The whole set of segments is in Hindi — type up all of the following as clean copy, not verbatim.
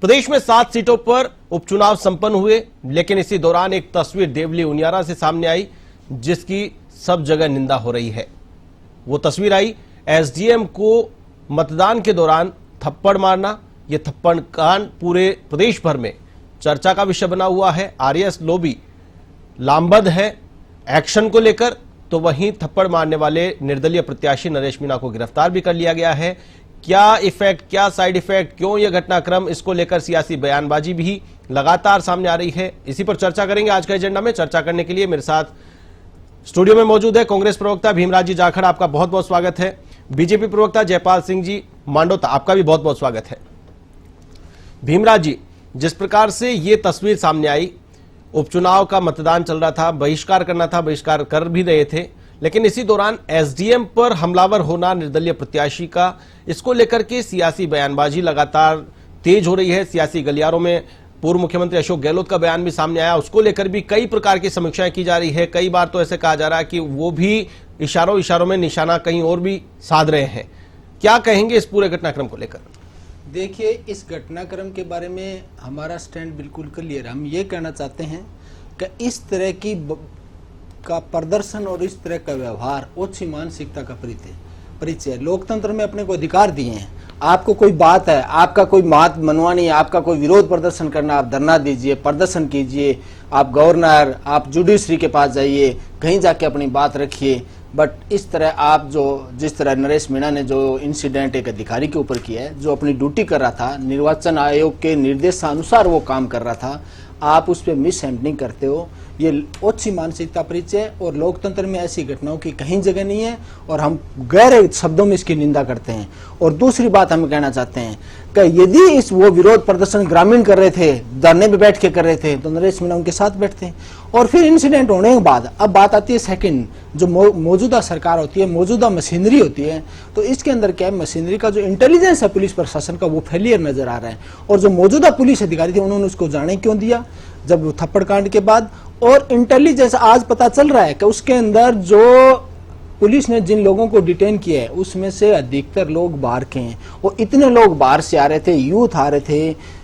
प्रदेश में 7 सीटों पर उपचुनाव संपन्न हुए, लेकिन इसी दौरान एक तस्वीर देवली उनियारा से सामने आई जिसकी सब जगह निंदा हो रही है। वो तस्वीर आई एसडीएम को मतदान के दौरान थप्पड़ मारना। यह थप्पड़ कांड पूरे प्रदेश भर में चर्चा का विषय बना हुआ है। आरएस लॉबी लामबंद है एक्शन को लेकर, तो वहीं थप्पड़ मारने वाले निर्दलीय प्रत्याशी नरेश मीणा को गिरफ्तार भी कर लिया गया है। क्या इफेक्ट, क्या साइड इफेक्ट, क्यों यह घटनाक्रम, इसको लेकर सियासी बयानबाजी भी लगातार सामने आ रही है। इसी पर चर्चा करेंगे आज का एजेंडा में। चर्चा करने के लिए मेरे साथ स्टूडियो में मौजूद है कांग्रेस प्रवक्ता भीमराज जी जाखड़, आपका बहुत बहुत स्वागत है। बीजेपी प्रवक्ता जयपाल सिंह जी मांडोता, आपका भी बहुत बहुत स्वागत है। भीमराज जी, जिस प्रकार से ये तस्वीर सामने आई, उपचुनाव का मतदान चल रहा था, बहिष्कार करना था, बहिष्कार कर भी रहे थे, लेकिन इसी दौरान एसडीएम पर हमलावर होना निर्दलीय प्रत्याशी का, इसको लेकर के सियासी बयानबाजी लगातार तेज हो रही है। सियासी गलियारों में पूर्व मुख्यमंत्री अशोक गहलोत का बयान भी सामने आया, उसको लेकर भी कई प्रकार की समीक्षाएं की जा रही है। कई बार तो ऐसे कहा जा रहा है कि वो भी इशारों में निशाना कहीं और भी साध रहे हैं। क्या कहेंगे इस पूरे घटनाक्रम को लेकर? देखिए, इस घटनाक्रम के बारे में हमारा स्टैंड बिल्कुल क्लियर है। हम ये कहना चाहते हैं कि इस तरह का प्रदर्शन और इस तरह का व्यवहार ओछी मानसिकता का परिचय। लोकतंत्र में अपने को अधिकार दिए हैं। आपको कोई बात है, आपका कोई बात मनवानी है, आपका कोई विरोध प्रदर्शन करना, आप धरना दीजिए, प्रदर्शन कीजिए, आप गवर्नर, आप जुडिशरी के पास जाइए, कहीं जाके अपनी बात रखिए। बट इस तरह आप जिस तरह नरेश मीणा ने जो इंसिडेंट एक अधिकारी के ऊपर किया है, जो अपनी ड्यूटी कर रहा था, निर्वाचन आयोग के निर्देशानुसार वो काम कर रहा था, आप उस पर मिस हैंडलिंग करते हो, ये ओछी मानसिकता परिचय। और लोकतंत्र में ऐसी घटनाओं की कहीं जगह नहीं है और हम गहरे शब्दों में इसकी निंदा करते हैं। और दूसरी बात हम कहना चाहते हैं कि यदि वो विरोध प्रदर्शन ग्रामीण कर रहे थे, धरने पे बैठ के कर रहे थे, तो नरेश मीणा उनके साथ बैठते। और फिर इंसिडेंट होने के बाद अब बात आती है सेकंड, जो मौजूदा सरकार होती है, मौजूदा मशीनरी होती है, तो इसके अंदर क्या है, मशीनरी का जो इंटेलिजेंस है पुलिस प्रशासन का, वो फेलियर नजर आ रहा है। और जो मौजूदा पुलिस अधिकारी थे, उन्होंने उसको जाने क्यों दिया जब थप्पड़ कांड के बाद। और इंटेलिजेंस आज पता चल रहा है कि उसके अंदर जो पुलिस ने जिन लोगों को डिटेन किया है, उसमें से अधिकतर लोग बाहर के हैं। और इतने लोग बाहर से आ रहे थे, यूथ आ रहे थे,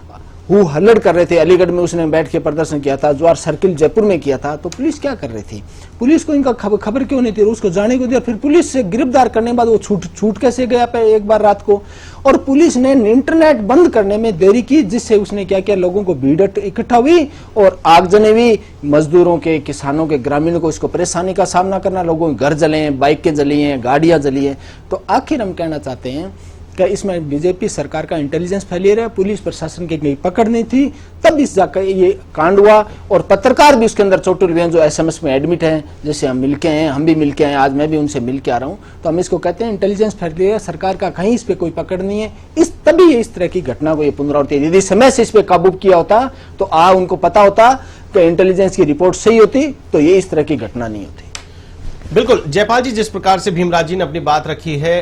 वो हल्लड़ कर रहे थे। अलीगढ़ में उसने बैठ के प्रदर्शन किया था, जवाहर सर्किल जयपुर में किया था। तो पुलिस क्या कर रही थी? पुलिस को इनका खबर क्यों नहीं थी? उसको जाने को दिया। फिर पुलिस से गिरफ्तार करने के बाद वो छूट कैसे गया एक बार रात को? और पुलिस ने इंटरनेट बंद करने में देरी की, जिससे उसने क्या किया, लोगों को भीड़ इकट्ठा हुई और आगजनी हुई। मजदूरों के, किसानों के, ग्रामीणों को इसको परेशानी का सामना करना, लोगों के घर जले हैं, बाइकें जली हैं, गाड़ियां जली हैं। तो आखिर हम कहना चाहते हैं कि इसमें बीजेपी सरकार का इंटेलिजेंस फेलियर है, पुलिस प्रशासन की कहीं पकड़ नहीं थी, तब इस जाकर ये कांड हुआ। और पत्रकार भी उसके अंदर चोटिल हुए हैं, जो एसएमएस में एडमिट हैं, जैसे हम मिलके हैं, हम भी मिलके हैं, आज मैं भी उनसे मिल के आ रहा हूँ। तो हम इसको कहते हैं इंटेलिजेंस फेलियर, सरकार का कहीं इस पर कोई पकड़ नहीं है। तभी इस तरह की घटना को ये पुनरावृत्ति। यदि समय से इस पर काबू किया होता तो उनको पता होता कि इंटेलिजेंस की रिपोर्ट सही होती, तो ये इस तरह की घटना नहीं होती। बिल्कुल जयपाल जी, जिस प्रकार से भीमराज जी ने अपनी बात रखी है,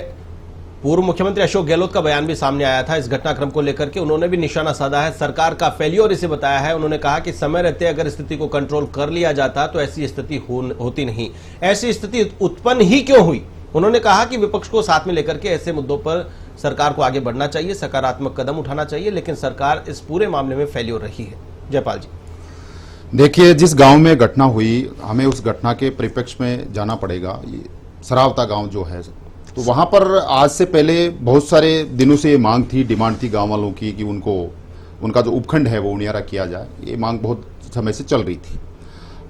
पूर्व मुख्यमंत्री अशोक गहलोत का बयान भी सामने आया था इस घटनाक्रम को लेकर के। उन्होंने भी निशाना साधा है, सरकार का फेलियर इसे बताया है। उन्होंने कहा कि समय रहते अगर स्थिति को कंट्रोल कर लिया जाता तो ऐसी स्थिति होती नहीं। ऐसी स्थिति उत्पन्न ही क्यों हुई? उन्होंने कहा कि विपक्ष को साथ में लेकर के ऐसे मुद्दों पर सरकार को आगे बढ़ना चाहिए, सकारात्मक कदम उठाना चाहिए, लेकिन सरकार इस पूरे मामले में फेलियर रही है। जयपाल जी, देखिए, जिस गांव में घटना हुई, हमें उस घटना के परिप्रेक्ष्य में जाना पड़ेगा। ये सरावता गांव जो है, तो वहां पर आज से पहले बहुत सारे दिनों से ये मांग थी, डिमांड थी गांव वालों की कि उनका जो उपखंड है वो उनियारा किया जाए। ये मांग बहुत समय से चल रही थी।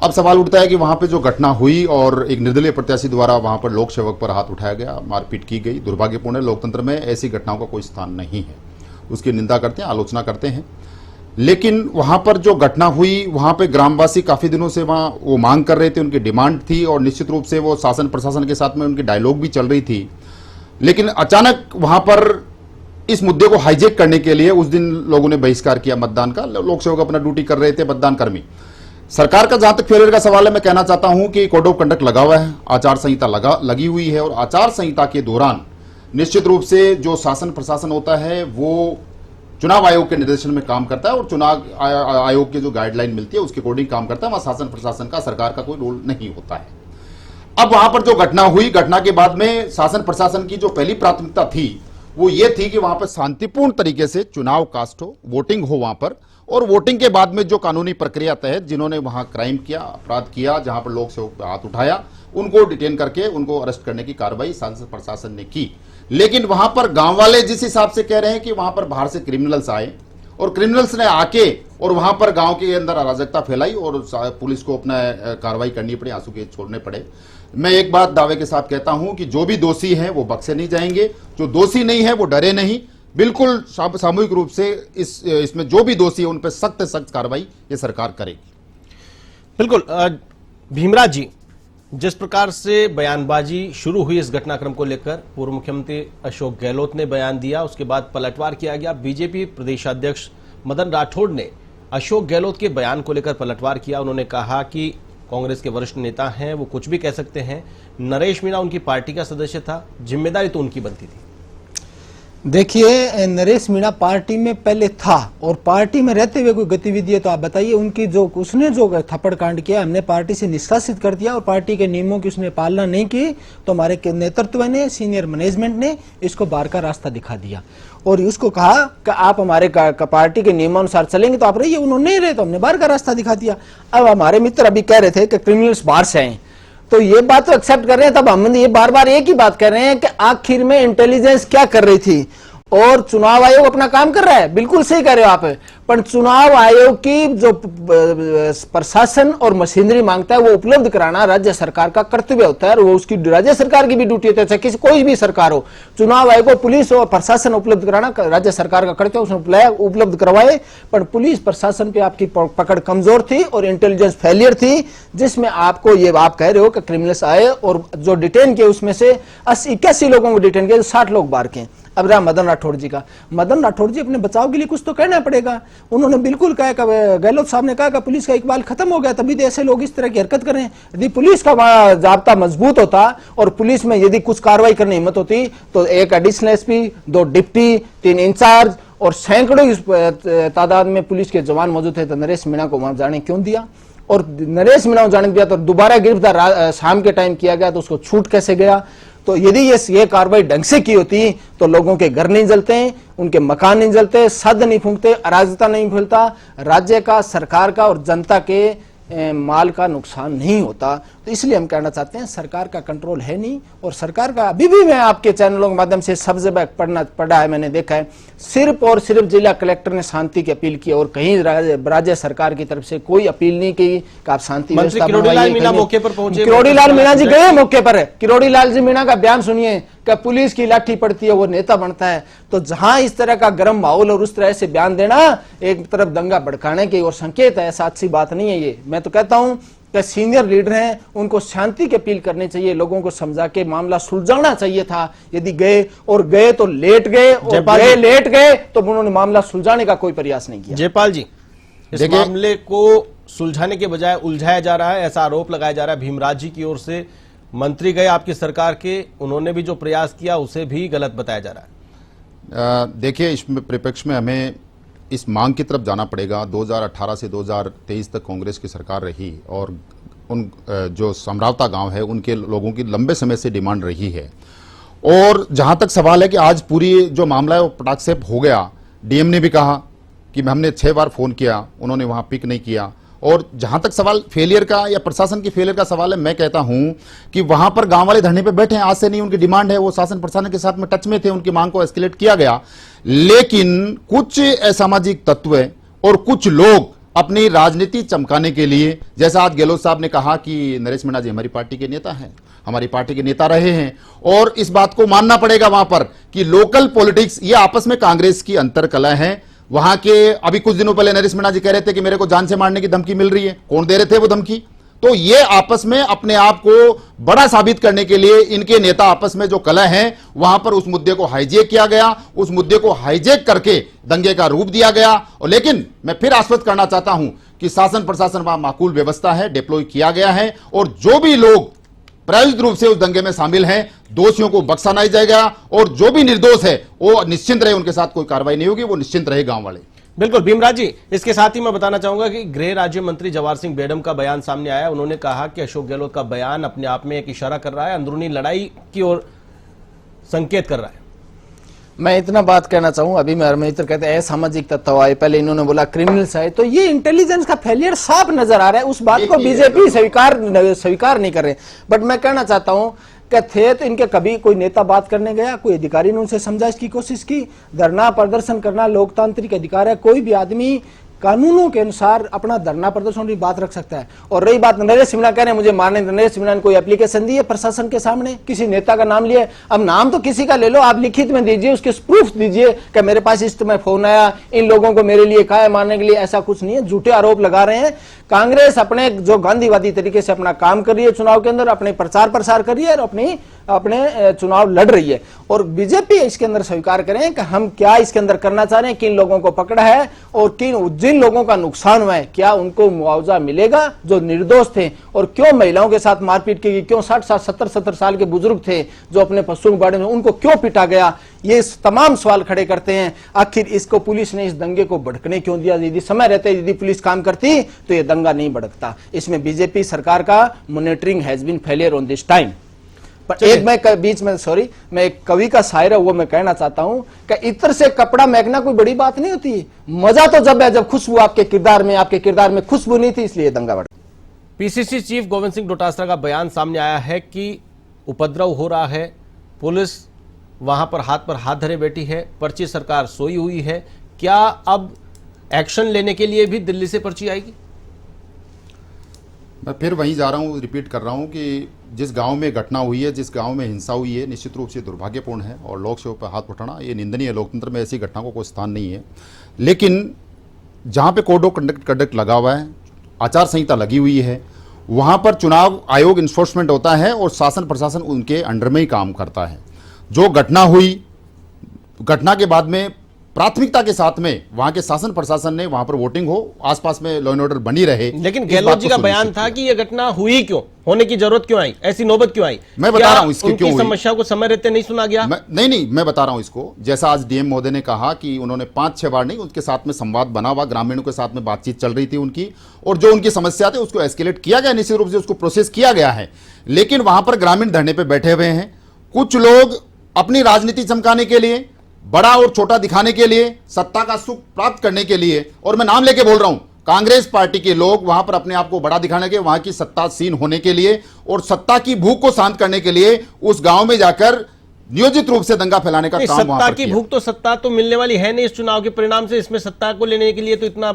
अब सवाल उठता है कि वहां पे जो घटना हुई और एक निर्दलीय प्रत्याशी द्वारा वहां पर लोक सेवक पर हाथ उठाया गया, मारपीट की गई, दुर्भाग्यपूर्ण है। लोकतंत्र में ऐसी घटनाओं का कोई स्थान नहीं है। उसकी निंदा करते हैं, आलोचना करते हैं। लेकिन वहां पर जो घटना हुई, वहां पे ग्रामवासी काफी दिनों से वहां वो मांग कर रहे थे, उनकी डिमांड थी और निश्चित रूप से वो शासन प्रशासन के साथ में उनकी डायलॉग भी चल रही थी। लेकिन अचानक वहां पर इस मुद्दे को हाईजेक करने के लिए उस दिन लोगों ने बहिष्कार किया मतदान का। लोक सेवक अपना ड्यूटी कर रहे थे, मतदान कर्मी। सरकार का जहां तक फेलियर का सवाल है, मैं कहना चाहता हूं कि कोड ऑफ कंडक्ट लगा हुआ है, आचार संहिता लगी हुई है और आचार संहिता के दौरान निश्चित रूप से जो शासन प्रशासन होता है वो चुनाव आयोग के निर्देशन में काम करता है और चुनाव आयोग की जो गाइडलाइन मिलती है उसके अकॉर्डिंग काम करता है। वहां शासन प्रशासन का, सरकार का कोई रोल नहीं होता है। अब वहां पर जो घटना हुई, घटना के बाद में शासन प्रशासन की जो पहली प्राथमिकता थी वो ये थी कि वहां पर शांतिपूर्ण तरीके से चुनाव कास्ट हो, वोटिंग हो वहां पर, और वोटिंग के बाद में जो कानूनी प्रक्रिया तहत जिन्होंने वहां क्राइम किया, अपराध किया, जहां पर लोग से हाथ उठाया, उनको डिटेन करके उनको अरेस्ट करने की कार्रवाई शासन प्रशासन ने की। लेकिन वहां पर गांव वाले जिस हिसाब से कह रहे हैं कि वहां पर बाहर से क्रिमिनल्स आए और क्रिमिनल्स ने आके और वहां पर गांव के अंदर अराजकता फैलाई और पुलिस को अपना कार्रवाई करनी पड़ी, आंसू के छोड़ने पड़े। मैं एक बात दावे के साथ कहता हूं कि जो भी दोषी हैं वो बख्शे नहीं जाएंगे, जो दोषी नहीं है वो डरे नहीं। बिल्कुल सामूहिक रूप से इसमें जो भी दोषी है उन पर सख्त सख्त कार्रवाई ये सरकार करेगी। बिल्कुल भीमराज जी, जिस प्रकार से बयानबाजी शुरू हुई इस घटनाक्रम को लेकर, पूर्व मुख्यमंत्री अशोक गहलोत ने बयान दिया, उसके बाद पलटवार किया गया। बीजेपी प्रदेशाध्यक्ष मदन राठौड़ ने अशोक गहलोत के बयान को लेकर पलटवार किया। उन्होंने कहा कि कांग्रेस के वरिष्ठ नेता हैं, वो कुछ भी कह सकते हैं। नरेश मीणा उनकी पार्टी का सदस्य था, जिम्मेदारी तो उनकी बनती थी। देखिए, नरेश मीणा पार्टी में पहले था और पार्टी में रहते हुए कोई गतिविधि है तो आप बताइए। उनकी जो उसने जो थप्पड़ कांड किया, हमने पार्टी से निष्कासित कर दिया और पार्टी के नियमों की उसने पालना नहीं की तो हमारे नेतृत्व ने, सीनियर मैनेजमेंट ने इसको बाहर का रास्ता दिखा दिया और उसको कहा कि आप हमारे पार्टी के नियमानुसार चलेंगे तो आप रहिए। उन्होंने नहीं रहे तो हमने बाहर का रास्ता दिखा दिया। अब हमारे मित्र अभी कह रहे थे कि क्रिमिनल्स बाहर से आए, तो ये बात तो एक्सेप्ट कर रहे हैं। तब हम ये बार बार एक ही बात कर रहे हैं कि आखिर में इंटेलिजेंस क्या कर रही थी और चुनाव आयोग अपना काम कर रहा है, बिल्कुल सही कह रहे हो आप। पर चुनाव आयोग की जो प्रशासन और मशीनरी मांगता है वो उपलब्ध कराना राज्य सरकार का कर्तव्य होता है और वो उसकी राज्य सरकार की भी ड्यूटी होती है, चाहे किसी कोई भी सरकार हो। चुनाव आयोग को पुलिस और प्रशासन उपलब्ध कराना राज्य सरकार का कर्तव्य, उसने उपलब्ध करवाए। पर पुलिस प्रशासन पे आपकी पकड़ कमजोर थी और इंटेलिजेंस फेलियर थी, जिसमें आपको ये आप कह रहे हो कि क्रिमिनल्स आए और जो डिटेन किए उसमें से 81 लोगों को डिटेन किया, 60 लोग बाहर के। अब रहा मदन राठौड़ जी का, मदन राठौड़ जी अपने बचाव के लिए कुछ तो कहना पड़ेगा। उन्होंने बिल्कुल कहा, गहलोत साहब ने कहा कि पुलिस का इकबाल खत्म हो गया, तभी तो ऐसे लोग इस तरह की हरकत करें। यदि पुलिस का जाब्ता मजबूत होता और पुलिस में यदि कुछ कार्रवाई करने हिम्मत होती तो एक एडिशनल एसपी, 2 डिप्टी, 3 इंचार्ज और सैकड़ों तादाद में पुलिस के जवान मौजूद थे, तो नरेश मीणा को वहां जाने क्यों दिया? और नरेश मीणा को जाने दिया तो दोबारा गिरफ्तार शाम के टाइम किया गया तो उसको छूट कैसे गया? तो यदि ये कार्रवाई ढंग से की होती तो लोगों के घर नहीं जलते, उनके मकान नहीं जलते, सद नहीं फूंकते, अराजकता नहीं फैलता, राज्य का, सरकार का और जनता के माल का नुकसान नहीं होता। तो इसलिए हम कहना चाहते हैं सरकार का कंट्रोल है नहीं और सरकार का अभी भी, मैं आपके चैनलों के माध्यम से सब जगह पढ़ा है, मैंने देखा है, सिर्फ और सिर्फ जिला कलेक्टर ने शांति की अपील की और कहीं राज्य सरकार की तरफ से कोई अपील नहीं की कि आप शांति व्यवस्था बनवाइए। किरोड़ी लाल मीणा जी गए मौके पर, किरोड़ी लाल जी मीणा का बयान सुनिए कि पुलिस की लाठी पड़ती है वो नेता बनता है। तो जहां इस तरह का गर्म माहौल और उस तरह से बयान देना एक तरफ दंगा भड़काने की और संकेत है, ऐसा अच्छी बात नहीं है। ये मैं तो कहता हूं कि सीनियर लीडर हैं, उनको शांति की अपील करनी चाहिए, लोगों को समझा के मामला सुलझाना चाहिए था। यदि गए तो लेट गए और लेट गए तो उन्होंने मामला सुलझाने का कोई प्रयास नहीं किया। जयपाल जी, इस मामले को सुलझाने के बजाय उलझाया जा रहा है, ऐसा आरोप लगाया जा रहा है भीमराज जी की ओर से। मंत्री गए आपकी सरकार के, उन्होंने भी जो प्रयास किया उसे भी गलत बताया जा रहा है। देखिए, इस परिप्रेक्ष्य में हमें इस मांग की तरफ जाना पड़ेगा। 2018 से 2023 तक कांग्रेस की सरकार रही और उन जो समरावता गांव है उनके लोगों की लंबे समय से डिमांड रही है। और जहां तक सवाल है कि आज पूरी जो मामला है वो पटाख से हो गया, डीएम ने भी कहा कि हमने 6 बार फोन किया, उन्होंने वहां पिक नहीं किया। और जहां तक सवाल फेलियर का या प्रशासन की फेलियर का सवाल है, मैं कहता हूं कि वहां पर गांव वाले धरने पे बैठे हैं, आज से नहीं, उनकी डिमांड है, वो शासन प्रशासन के साथ में टच में थे, उनकी मांग को एस्केलेट किया गया। लेकिन कुछ असामाजिक तत्व और कुछ लोग अपनी राजनीति चमकाने के लिए, जैसा आज गहलोत साहब ने कहा कि नरेश मीणा जी हमारी पार्टी के नेता हैं, हमारी पार्टी के नेता रहे हैं, और इस बात को मानना पड़ेगा वहां पर कि लोकल पॉलिटिक्स ये आपस में कांग्रेस की अंतरकला है। वहां के अभी कुछ दिनों पहले नरेश मीणा जी कह रहे थे कि मेरे को जान से मारने की धमकी मिल रही है, कौन दे रहे थे वो धमकी? तो ये आपस में अपने आप को बड़ा साबित करने के लिए इनके नेता आपस में जो कलह है वहां पर उस मुद्दे को हाईजेक किया गया, उस मुद्दे को हाईजेक करके दंगे का रूप दिया गया। और लेकिन मैं फिर आश्वस्त करना चाहता हूं कि शासन प्रशासन वहां माकूल व्यवस्था है, डिप्लॉय किया गया है और जो भी लोग प्रायोजित रूप से उस दंगे में शामिल हैं, दोषियों को बख्शा नहीं जाएगा और जो भी निर्दोष है वो निश्चिंत रहे, उनके साथ कोई कार्रवाई नहीं होगी, वो निश्चिंत रहे गांव वाले। बिल्कुल भीमराज जी, इसके साथ ही मैं बताना चाहूंगा कि गृह राज्य मंत्री जवाहर सिंह बेडम का बयान सामने आया। उन्होंने कहा कि अशोक गहलोत का बयान अपने आप में एक इशारा कर रहा है, अंदरूनी लड़ाई की ओर संकेत कर रहा है। मैं इतना बात कहना चाहूँ, अभी मेरे मित्र कहते हैं असामाजिक तत्व आए, पहले इन्होंने बोला क्रिमिनल्स आए, तो ये इंटेलिजेंस का फेलियर साफ नजर आ रहा है। उस बात को बीजेपी स्वीकार नहीं कर रहे। बट मैं कहना चाहता हूँ कि थे तो इनके कभी कोई नेता बात करने गया, कोई अधिकारी ने उनसे समझा इसकी कोशिश की? धरना प्रदर्शन करना लोकतांत्रिक अधिकार है, कोई भी आदमी कानूनों के अनुसार अपना धरना प्रदर्शन की बात रख सकता है। और रही बात नरेश सिम्हा कह रहे हैं मुझे मारने, नरेश सिम्हा ने कोई एप्लीकेशन दी है प्रशासन के सामने? किसी नेता का नाम लिया? अब नाम तो किसी का ले लो, आप लिखित में दीजिए, उसके प्रूफ दीजिए कि मेरे पास इस समय फोन आया, इन लोगों को मेरे लिए कहा है मारने के लिए। ऐसा कुछ नहीं है, झूठे आरोप लगा रहे हैं। कांग्रेस अपने जो गांधीवादी तरीके से अपना काम कर रही है, चुनाव के अंदर अपने प्रचार प्रसार कर रही है और अपने चुनाव लड़ रही है। और बीजेपी इसके अंदर स्वीकार करें कि हम क्या इसके अंदर करना चाह रहे हैं, किन लोगों को पकड़ा है और जिन लोगों का नुकसान हुआ है क्या उनको मुआवजा मिलेगा जो निर्दोष थे, और क्यों महिलाओं के साथ मारपीट की गई, क्यों 60-70 साल के बुजुर्ग थे जो अपने पशुओं के बारे में, उनको क्यों पीटा गया, ये तमाम सवाल खड़े करते हैं। आखिर इसको पुलिस ने इस दंगे को भड़कने क्यों दिया? यदि समय रहते यदि पुलिस काम करती तो ये दंगा नहीं भड़कता। इसमें बीजेपी सरकार का monitoring has been failure on this time. पर एक मैं बीच में मैं एक कवि का शायर है वो मैं कहना चाहता हूं कि इत्र से कपड़ा महकना कोई बड़ी बात नहीं होती, मजा तो जब है जब खुशबू आपके किरदार में खुशबू नहीं थी, इसलिए दंगा बढ़ा। पीसीसी चीफ गोविंद सिंह डोटासरा का बयान सामने आया है कि उपद्रव हो रहा है, पुलिस वहां पर हाथ धरे बैठी है, पर्ची सरकार सोई हुई है। क्या अब एक्शन लेने के लिए भी दिल्ली से पर्ची आएगी? मैं फिर वहीं जा रहा हूँ, रिपीट कर रहा हूँ कि जिस गांव में घटना हुई है, जिस गांव में हिंसा हुई है, निश्चित रूप से दुर्भाग्यपूर्ण है और लोक सेवा पर हाथ उठाना ये निंदनीय है। लोकतंत्र में ऐसी घटना को कोई स्थान नहीं है। लेकिन जहां पे कोड ऑफ कंडक्ट लगा हुआ है, आचार संहिता लगी हुई है, वहां पर चुनाव आयोग इन्फोर्समेंट होता है और शासन प्रशासन उनके अंडर में ही काम करता है। जो घटना हुई, घटना के बाद में प्राथमिकता के साथ में वहां के शासन प्रशासन ने वहां पर वोटिंग हो, आसपास में लॉ एंड ऑर्डर बनी रहे। लेकिन गहलोत जी का बयान था कि यह घटना हुई क्यों, होने की जरूरत क्यों आई, ऐसी नौबत क्यों आई? मैं बता रहा हूं इसके क्यों हुई। समस्या को समय रहते नहीं सुना गया? नहीं, मैं बता रहा हूं इसको। जैसा आज डीएम महोदय ने कहा कि उन्होंने 5-6 बार नहीं, उनके साथ में संवाद बना हुआ, ग्रामीणों के साथ में बातचीत चल रही थी उनकी, और जो उनकी समस्या थी उसको एस्केलेट किया गया, निश्चित रूप से उसको प्रोसेस किया गया है। लेकिन वहां पर ग्रामीण धरने पर बैठे हुए हैं, कुछ लोग अपनी राजनीति चमकाने के लिए, बड़ा और छोटा दिखाने के लिए, सत्ता का सुख प्राप्त करने के लिए, और मैं नाम लेके बोल रहा हूं, कांग्रेस पार्टी के लोग वहां पर अपने आप को बड़ा दिखाने के, वहां की सत्ता सीन होने के लिए और सत्ता की भूख को शांत करने के लिए उस गांव में जाकर नियोजित रूप से दंगा फैलाने का काम वहां पर सत्ता की भूख तो सत्ता तो मिलने वाली है नहीं इस चुनाव के परिणाम से। इसमें सत्ता को लेने के लिए तो इतना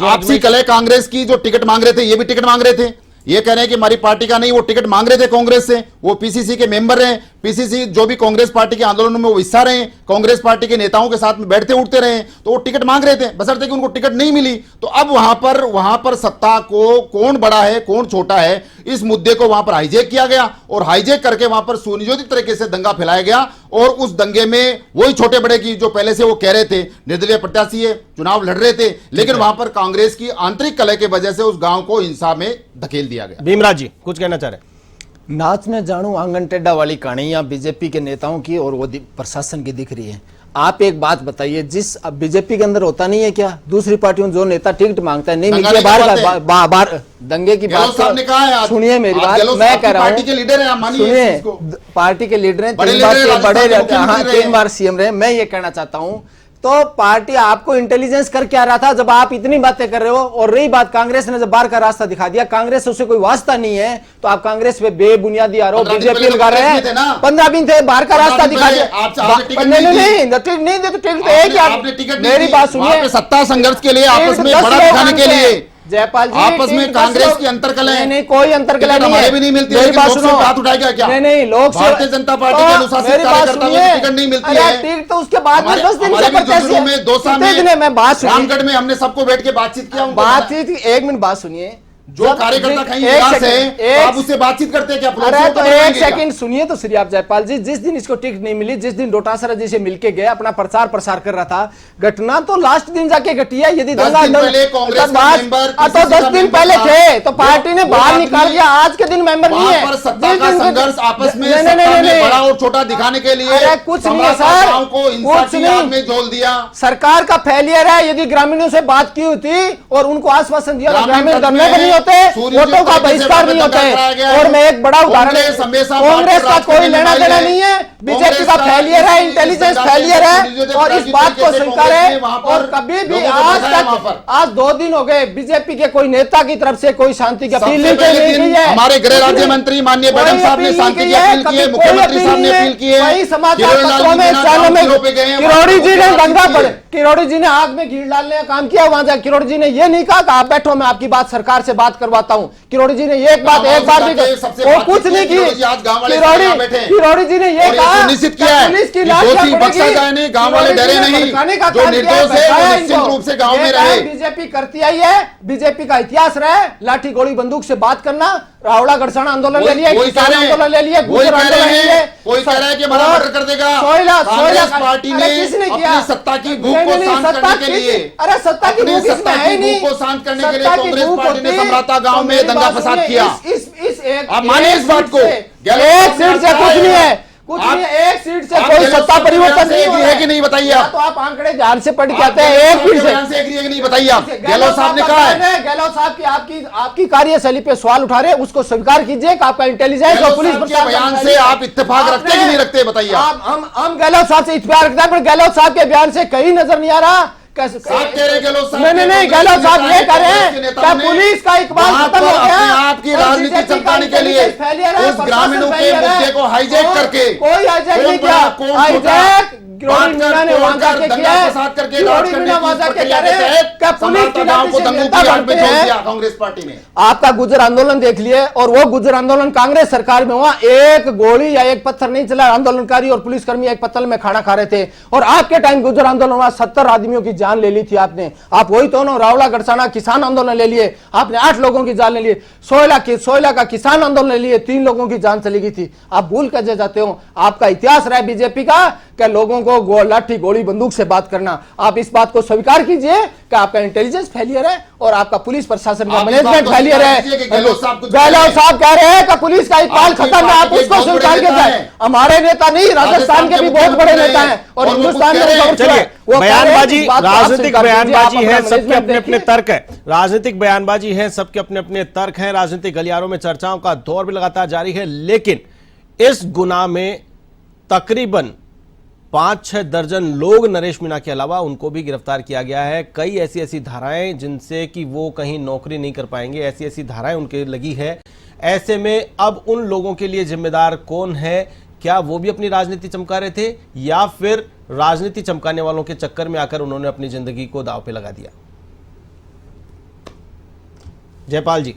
आपसी कलह कांग्रेस की, जो टिकट मांग रहे थे ये भी टिकट मांग रहे थे, ये कह रहे हैं कि हमारी पार्टी का नहीं, वो टिकट मांग रहे थे कांग्रेस से, वो पीसीसी के मेंबर रहे, पीसीसी जो भी कांग्रेस पार्टी के आंदोलनों में वो हिस्सा रहे, कांग्रेस पार्टी के नेताओं के साथ में बैठते उठते रहे, तो वो टिकट मांग रहे थे, बशर्ते कि उनको टिकट नहीं मिली। तो अब वहां पर सत्ता को कौन बड़ा है कौन छोटा है, इस मुद्दे को वहां पर हाईजैक किया गया और हाईजैक करके वहां पर सुनियोजित तरीके से दंगा फैलाया गया। और उस दंगे में वही छोटे बड़े की जो पहले से वो कह रहे थे निर्दलीय प्रत्याशी है, चुनाव लड़ रहे थे, लेकिन वहां पर कांग्रेस की आंतरिक कलह की वजह से उस गांव को हिंसा में धकेल दिया गया। भीमराज जी कुछ कहना चाह रहे हैं? नाचने जानू आंगन टेढ़ा वाली कहानियां बीजेपी के नेताओं की और वो प्रशासन की दिख रही है। आप एक बात बताइए, जिस अब बीजेपी के अंदर होता नहीं है क्या, दूसरी पार्टियों जो नेता टिकट मांगता है नहीं मिलती, बाहर दंगे की बात सुनिए, मेरी बात मैं कह रहा हूँ, सुनिए, पार्टी के लीडर हैं, 3 बार सीएम रहे। मैं ये कहना चाहता हूँ तो पार्टी आपको इंटेलिजेंस कर क्या रहा था जब आप इतनी बातें कर रहे हो? और रही बात कांग्रेस ने जब बाहर का रास्ता दिखा दिया, कांग्रेस उससे कोई वास्ता नहीं है, तो आप कांग्रेस पे बेबुनियादी आरोप बीजेपी लगा रहे हैं। 15 दिन थे, बाहर का रास्ता दिखा दिया। नहीं तो टिकट मेरी बात सुनिए, सत्ता संघर्ष के लिए आपस में बड़ा दिखाने के लिए जयपाल जी आपस में कांग्रेस की अंतरकलह नहीं, कोई अंतरकलह नहीं है, भी नहीं मिलती। मेरी बात सुनो, हाथ उठाएगा क्या? नहीं, लोग भारतीय जनता पार्टी के अनुशासित कार्यकर्ता को टिकट नहीं मिलती है। टिकट तो उसके बाद में 10 दिन से प्रत्याशी में 2 साल में मैं बात सुनिए, रामगढ़ में हमने सबको बैठ के बातचीत किया, बातचीत 1 मिनट बात सुनिए। जो कार्यकर्ता कहीं निराश है आप उससे बातचीत करते हैं क्या? अरे तो 1 सेकंड सुनिए तो श्री आप जयपाल जी, जिस दिन इसको टिकट नहीं मिली, जिस दिन डोटासरा जी से मिलके गए, अपना प्रचार प्रसार कर रहा था, घटना तो लास्ट दिन जाके घटी है। यदि 10 दिन पहले कांग्रेस का मेंबर तो 10 दिन पहले थे तो पार्टी ने बाहर निकाल दिया, आज के दिन मेंबर नहीं है। पर सत्ता का संघर्ष आपस में बड़ा और छोटा दिखाने के लिए कुछ नहीं है सर, को कुछ नहीं झोल दिया। सरकार का फेलियर है। यदि ग्रामीणों से बात की होती और उनको आश्वासन दिया ग्रामीण धरने पर नहीं होते, वोटों का बहिष्कार नहीं होता है। और मैं एक बड़ा उदाहरण, कांग्रेस का कोई लेना देना नहीं है, बीजेपी का फेलियर है, इंटेलिजेंस फेलियर है और इस बात को स्वीकार है। और कभी भी आज तक, आज 2 दिन हो गए, बीजेपी के कोई नेता की तरफ से कोई शांति की अपील नहीं की है। हमारे गृह राज्य मंत्री माननीय मैडम साहब ने शांति की अपील की है, मुख्यमंत्री साहब ने अपील की है। वही समाचार पत्रों में, चैनलों में किरोड़ी जी ने दंगा पर, किरोड़ी जी ने आग में घी डालने का काम किया। वहां जाकर किरोड़ी जी ने ये नहीं कहा कि आप बैठो, मैं आपकी बात सरकार से बात करवाता हूं। किरोड़ी जी ने एक बात एक बार भी वो कुछ नहीं की। किरोड़ी जी ने ये कहा निश्चित किया है पुलिस की कि लाश दोषी बख्शा जाए नहीं, गांव वाले डरे नहीं, जो निर्दोष है वो निश्चित रूप से गांव में रहे। बीजेपी करती आई है, बीजेपी का इतिहास रहा है लाठी गोली बंदूक से बात करना। रावड़ा गढ़साना आंदोलन ले लिया, किसान आंदोलन ले लिया, गुजर आंदोलन ले लिया। कोई कह रहा है कि बड़ा मर्डर कर देगा। कांग्रेस पार्टी ने अपनी सत्ता की भूख को शांत करने के लिए, अरे सत्ता की भूख इसमें है नहीं, को शांत करने के लिए कांग्रेस पार्टी ने समराता गांव में दंगा फसाद किया। आप मानिए इस बात को, एक सीट से कुछ नहीं है, कुछ नहीं, एक सीट से कोई सत्ता परिवर्तन नहीं है कि नहीं बताइए आप। तो आप आंकड़े ध्यान से पढ़ के आते हैं, एक सीट से एग्री है कि नहीं बताइए आप। गहलोत साहब ने कहा है, गहलोत साहब की आपकी कार्यशैली पे सवाल उठा रहे, उसको स्वीकार कीजिए कि आपका इंटेलिजेंस और पुलिस के बयान से आप इत्तेफाक रखते हैं कि नहीं रखते बताइए। हम गहलोत साहब से इत्तेफाक रखते हैं, पर गहलोत साहब के बयान से कहीं नजर नहीं आ रहा। नहीं, गहलोत साहब ये कह रहे हैं कि पुलिस का इकबाल खत्म हो गया, आपकी राजनीति चमकाने के लिए उस ग्रामीणों के मुद्दे को हाईजैक करके, कोई हाईजैक नहीं किया, हाईजैक किरोड़ी मीणा ने वहां जाके किया है। किरोड़ी मीणा वहां जाके कह रहे हैं कि पुलिस की लाठी से नेता बनते हैं। कांग्रेस पार्टी ने आपका गुजर आंदोलन देख लिए, और वो गुजर आंदोलन कांग्रेस सरकार में हुआ, एक गोली या एक पत्थर नहीं चला। आंदोलनकारी और पुलिसकर्मी एक पत्तल में खाना खा रहे थे। और आपके टाइम गुजर आंदोलन हुआ, 70 आदमियों की जान ले ली थी आपने। आप वही तो ना, रावड़ा गढ़साना किसान आंदोलन ले लिए आपने, 8 लोगों की जान ले लिए। सोयला का किसान आंदोलन ले लिए, 3 लोगों की जान चली गई थी। आप भूल कैसे जाते हो? आपका इतिहास रहा है बीजेपी का कि लोगों को लाठी गोली बंदूक से बात करना। आप इस बात को स्वीकार कीजिए कि आपका इंटेलिजेंस फेलियर है और आपका पुलिस प्रशासन का मैनेजमेंट फेलियर है। गहलोत साहब कह रहे हैं कि पुलिस का इकबाल खत्म है, आप उसको स्वीकार कीजिए। हमारे नेता नहीं, राजस्थान के भी बहुत बड़े नेता हैं और हिंदुस्तान में बयानबाजी, राजनीतिक बयानबाजी है, सबके अपने अपने तर्क है। राजनीतिक बयानबाजी है, सबके अपने अपने तर्क हैं। राजनीतिक गलियारों में चर्चाओं का दौर भी लगातार जारी है, लेकिन इस गुनाह में तकरीबन 5-6 दर्जन लोग नरेश मीणा के अलावा उनको भी गिरफ्तार किया गया है। कई ऐसी धाराएं जिनसे कि वो कहीं नौकरी नहीं कर पाएंगे, ऐसी धाराएं उनके लगी है। ऐसे में अब उन लोगों के लिए जिम्मेदार कौन है? क्या वो भी अपनी राजनीति चमका रहे थे या फिर राजनीति चमकाने वालों के चक्कर में आकर उन्होंने अपनी जिंदगी को दांव पे लगा दिया? जयपाल जी,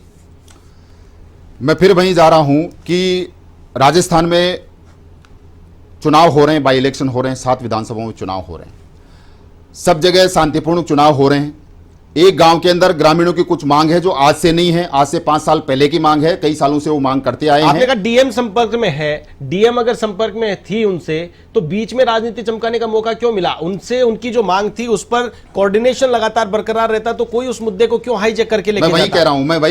मैं फिर वहीं जा रहा हूं कि राजस्थान में चुनाव हो रहे हैं, बाई इलेक्शन हो रहे हैं, 7 विधानसभाओं में चुनाव हो रहे हैं, सब जगह शांतिपूर्ण चुनाव हो रहे हैं। एक गांव के अंदर ग्रामीणों की कुछ मांग है जो आज से नहीं है, आज से 5 साल पहले की मांग है, कई सालों से वो मांग करते आए हैं। आपने कहा डीएम संपर्क में है, डीएम अगर संपर्क में थी उनसे तो बीच में राजनीति चमकाने का मौका क्यों मिला? उनसे उनकी जो मांग थी उस पर कोऑर्डिनेशन लगातार बरकरार रहता तो कोई उस मुद्दे को क्यों हाईजैक करके लेके मैं वही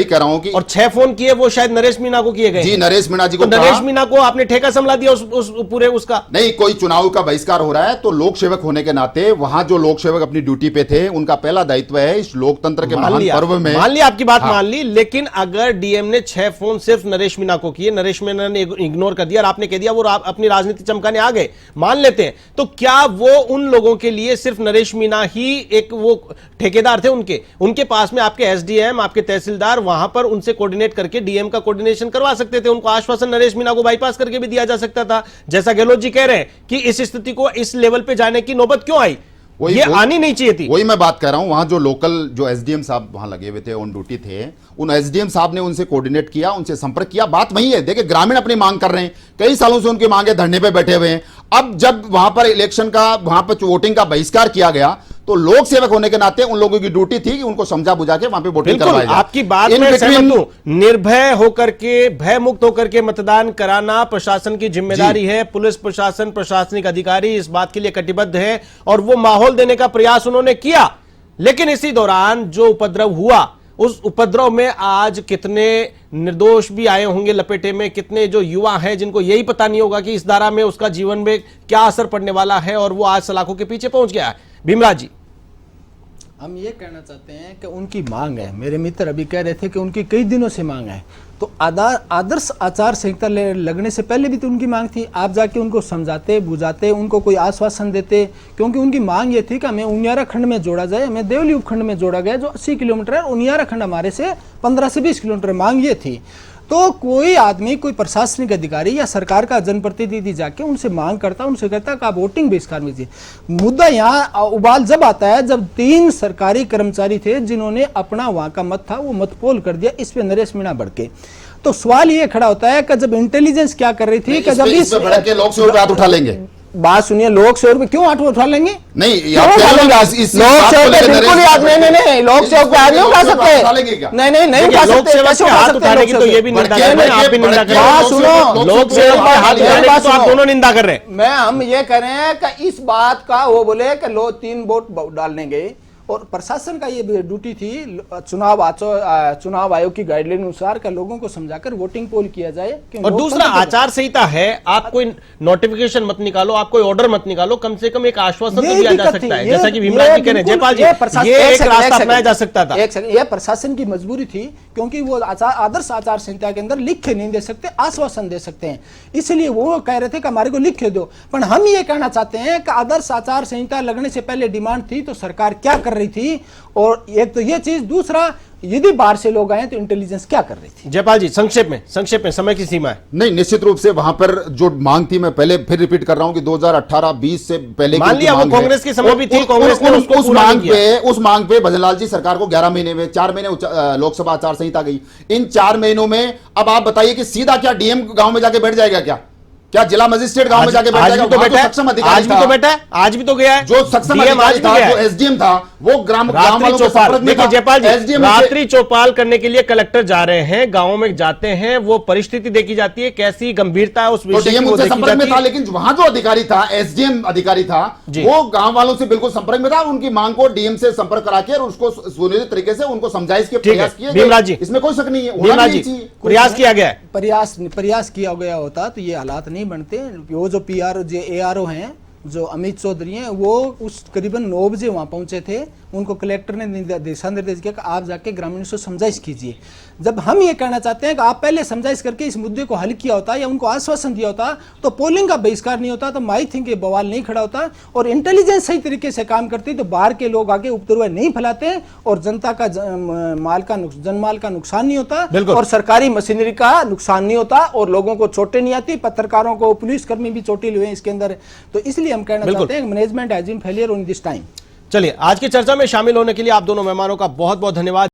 कह रहा हूं कि और 6 फोन किए वो शायद नरेश मीणा को किए गए। जी, नरेश मीणा जी को, तो नरेश मीणा को आपने ठेका संभला दिया उस पूरे उसका? नहीं, कोई चुनाव का बहिष्कार हो रहा है तो लोक सेवक होने के नाते वहां जो लोक सेवक अपनी ड्यूटी पे थे उनका पहला दायित्व है इस लोकतंत्र के महान पर्व में। मान लिया आपकी बात, मान ली, लेकिन अगर डीएम ने 6 फोन सिर्फ नरेश मीणा को किए, नरेश मीणा ने इग्नोर कर दिया और आपने कह दिया वो अपनी राजनीति चमकाने आ गए, मान लेते हैं, तो क्या वो उन लोगों के लिए सिर्फ नरेश मीणा ही एक वो ठेकेदार थे? उनके पास में आपके एसडीएम, आपके तहसीलदार वहां पर उनसे कोऑर्डिनेट करके डीएम का कोऑर्डिनेशन करवा सकते थे। उनको आश्वासन नरेश मीणा को बाईपास करके भी दिया जा सकता था, जैसा गहलोत जी कह रहे हैं कि इस स्थिति को इस लेवल पे जाने की नौबत क्यों आई? ये आनी नहीं चाहिए थी। वही मैं बात कर रहा हूं, वहां जो लोकल जो एसडीएम साहब वहां लगे हुए थे, ऑन ड्यूटी थे, उन एसडीएम साहब ने उनसे कोऑर्डिनेट किया, उनसे संपर्क किया। बात वही है, देखिए ग्रामीण अपनी मांग कर रहे हैं, कई सालों से उनकी मांगे धरने पे बैठे हुए हैं। अब जब वहां पर इलेक्शन का, वहां पर वोटिंग का बहिष्कार किया गया तो लोक सेवक होने के नाते उन लोगों की ड्यूटी थी कि उनको समझा बुझा के वहां पे वोटिंग करवाई जाए। आपकी बात में सहमत हूं, निर्भय होकर के, भय मुक्त होकर के मतदान कराना प्रशासन की जिम्मेदारी है। पुलिस प्रशासन, प्रशासनिक अधिकारी इस बात के लिए कटिबद्ध है और वो माहौल देने का प्रयास उन्होंने किया। लेकिन इसी दौरान जो उपद्रव हुआ, उस उपद्रव में आज कितने निर्दोष भी आए होंगे लपेटे में, कितने जो युवा हैं जिनको यही पता नहीं होगा कि इस धारा में उसका जीवन में क्या असर पड़ने वाला है और वो आज सलाखों के पीछे पहुंच गया है। भीमराज जी, हम ये कहना चाहते हैं कि उनकी मांग है, मेरे मित्र अभी कह रहे थे कि उनकी कई दिनों से मांग है, तो आदर्श आचार संहिता लगने से पहले भी तो उनकी मांग थी। आप जाके उनको समझाते बुझाते, उनको कोई आश्वासन देते, क्योंकि उनकी मांग ये थी कि हमें उनियारा खंड में जोड़ा जाए, हमें देवली उपखंड में जोड़ा गया जो 80 किलोमीटर है, उनियारा खंड हमारे से 15 से 20 किलोमीटर, मांग ये थी। तो कोई आदमी, कोई प्रशासनिक अधिकारी या सरकार का जनप्रतिनिधि जाके उनसे मांग करता, उनसे कहता कि आप वोटिंग बहिष्कार में दीजिए। मुद्दा यहाँ उबाल जब आता है जब 3 सरकारी कर्मचारी थे जिन्होंने अपना वहां का मत था वो मत पोल कर दिया, इस पे नरेश मीणा भड़के। तो सवाल ये खड़ा होता है कि जब इंटेलिजेंस क्या कर रही थी कि जब इस भड़क के लोग से हाथ उठा लेंगे, बात सुनिए, लोक सेवक पे क्यों हाथ उठा लेंगे? नहीं, लोक सेवक पे बिल्कुल याद नहीं, लोक सेवक पे हाथ नहीं उठा सकते, नहीं उठा सकते। कैसे हाथ उठाने की तो ये भी निंदा कर रहे हैं, आप भी निंदा कर रहे हैं। सुनो, लोक सेवक पे हाथ उठाने की तो आप दोनों निंदा कर रहे हैं। हम ये कह रहे हैं कि इस बात का वो बोले कि लोग 3 वोट डालने गए और प्रशासन का ये ड्यूटी थी चुनाव आयोग की गाइडलाइन अनुसार का लोगों को समझाकर वोटिंग पोल किया जाए। और दूसरा आचार संहिता है, आप कोई नोटिफिकेशन मत निकालो, आप कोई ऑर्डर मत निकालो, कम से कम एक आश्वासन तो दिया जा सकता है, जैसा कि भीमराज जी कह रहे हैं। जयपाल जी, ये एक रास्ता अपनाया जा सकता था। यह प्रशासन की मजबूरी थी, क्योंकि वो आदर्श आचार संहिता के अंदर लिख के नहीं दे सकते, आश्वासन दे सकते हैं, इसलिए वो कह रहे थे कि हमारे को लिख के दो। पर हम ये कहना चाहते हैं कि आदर्श आचार संहिता लगने से पहले डिमांड थी तो सरकार क्या कर रही थी, और एक तो ये चीज, दूसरा यदि बाहर से लोग आए तो इंटेलिजेंस क्या कर रही थी। जयपाल जी, संक्षेप में, समय की सीमा है। नहीं, निश्चित रूप से वहां पर जो मांग थी, मैं पहले फिर रिपीट कर रहा हूं कि 2018-20 से पहले मान लिया वो कांग्रेस के समय भी थी, कांग्रेस ने उसको उस मांग पे भजनलाल जी सरकार को 11 महीने में 4 महीने लोकसभा आचार संहिता गई। इन 4 महीनों में अब आप बताइए कि सीधा क्या डीएम गांव में जाके बैठ जाएगा, क्या जिला मजिस्ट्रेट गांव में जाके बैठ जाएगा? तो बैठा, सक्षम अधिकारी आज भी तो बैठा है, आज भी तो गया है। जो सक्षम अधिकारी था, जो एसडीएम था, वो ग्राम वालों के संपर्क में था। जयपाल जी, रात्रि चौपाल करने के लिए कलेक्टर जा रहे हैं, गाँव में जाते हैं, वो परिस्थिति देखी जाती है, कैसी गंभीरता है उस विषय की, वो देखी जाती है। लेकिन वहां जो अधिकारी था, एसडीएम अधिकारी था, वो गांव वालों से बिल्कुल संपर्क में था, उनकी मांग को डीएम से संपर्क करा के और उसको सुनिश्चित तरीके से उनको समझाइश के प्रयास किए। भीमराज जी, इसमें कोई शक नहीं है, प्रयास किया गया है, प्रयास किया गया होता तो ये हालात नहीं बनते। वो जो पीआरओ जो एआरओ हैं, जो अमित चौधरी हैं, वो उस करीबन 9 बजे वहां पहुंचे थे। उनको कलेक्टर ने दिशा निर्देश किया कि आप जाके ग्रामीणों से समझाइश कीजिए। जब हम ये कहना चाहते हैं कि आप पहले समझाइश करके इस मुद्दे को हल किया होता या उनको आश्वासन दिया होता तो पोलिंग का बहिष्कार नहीं होता, तो माई थिंक ये बवाल नहीं खड़ा होता, और इंटेलिजेंस सही तरीके से काम करती तो बाहर के लोग आगे उपद्रव नहीं फैलाते और जनता का जनमाल का नुकसान नहीं होता और सरकारी मशीनरी का नुकसान नहीं होता और लोगों को चोटें नहीं आती, पत्रकारों को, पुलिसकर्मी भी चोटिल हुए इसके अंदर। तो इसलिए हम कहना चाहते हैं management has been failure on this time. चलिए, आज की चर्चा में शामिल होने के लिए आप दोनों मेहमानों का बहुत बहुत धन्यवाद।